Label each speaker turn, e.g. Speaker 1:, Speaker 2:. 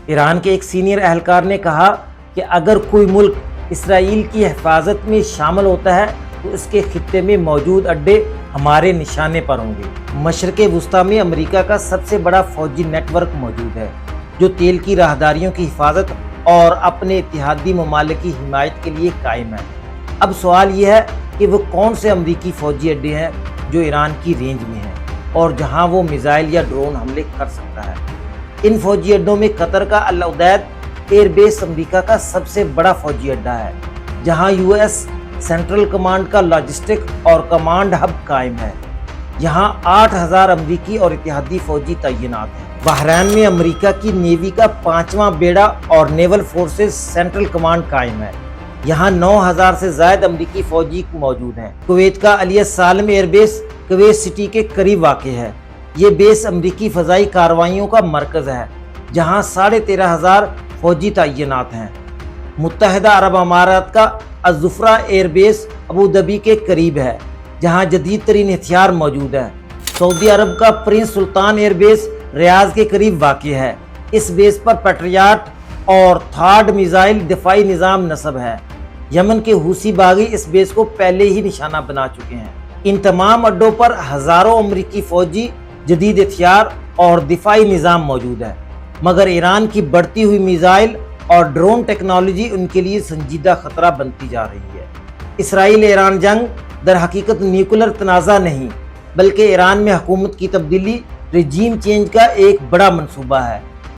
Speaker 1: ایران کے ایک سینئر اہلکار نے کہا کہ اگر کوئی ملک اسرائیل کی حفاظت میں شامل ہوتا ہے تو اس کے خطے میں موجود اڈے ہمارے نشانے پر ہوں گے۔ مشرق وسطیٰ میں امریکہ کا سب سے بڑا فوجی نیٹ ورک موجود ہے جو تیل کی راہداریوں کی حفاظت اور اپنے اتحادی ممالک کی حمایت کے لیے قائم ہے۔ اب سوال یہ ہے کہ وہ کون سے امریکی فوجی اڈے ہیں جو ایران کی رینج میں ہیں اور جہاں وہ میزائل یا ڈرون حملے کر سکتا ہے۔ ان فوجی اڈوں میں قطر کا العدید ایئر بیس امریکہ کا سب سے بڑا فوجی اڈا ہے، جہاں یو ایس سینٹرل کمانڈ کا لاجسٹک اور کمانڈ ہب قائم ہے۔ یہاں 8,000 امریکی اور اتحادی فوجی تعینات ہیں۔ بحرین میں امریکہ کی نیوی کا 5واں بیڑا اور نیول فورسز سینٹرل کمانڈ قائم ہے۔ یہاں 9,000 سے زائد امریکی فوجی موجود ہیں۔ کویت کا علی السالم ایئر بیس کویت سٹی کے قریب واقع ہے۔ یہ بیس امریکی فضائی کارروائیوں کا مرکز ہے جہاں 13,500 فوجی تعینات ہیں۔ متحدہ عرب امارات کا الظفرہ ایئر بیس ابوظبی کے قریب ہے جہاں جدید ترین ہتھیار موجود ہیں۔ سعودی عرب کا پرنس سلطان ایئر بیس ریاض کے قریب واقع ہے۔ اس بیس پر پیٹریاٹ اور تھاڈ میزائل دفاعی نظام نصب ہے۔ یمن کے حوثی باغی اس بیس کو پہلے ہی نشانہ بنا چکے ہیں۔ ان تمام اڈوں پر ہزاروں امریکی فوجی، جدید ہتھیار اور دفاعی نظام موجود ہے، مگر ایران کی بڑھتی ہوئی میزائل اور ڈرون ٹیکنالوجی ان کے لیے سنجیدہ خطرہ بنتی جا رہی ہے۔ اسرائیل ایران جنگ در حقیقت نیوکلر تنازع نہیں بلکہ ایران میں حکومت کی تبدیلی، رجیم چینج کا ایک بڑا منصوبہ ہے۔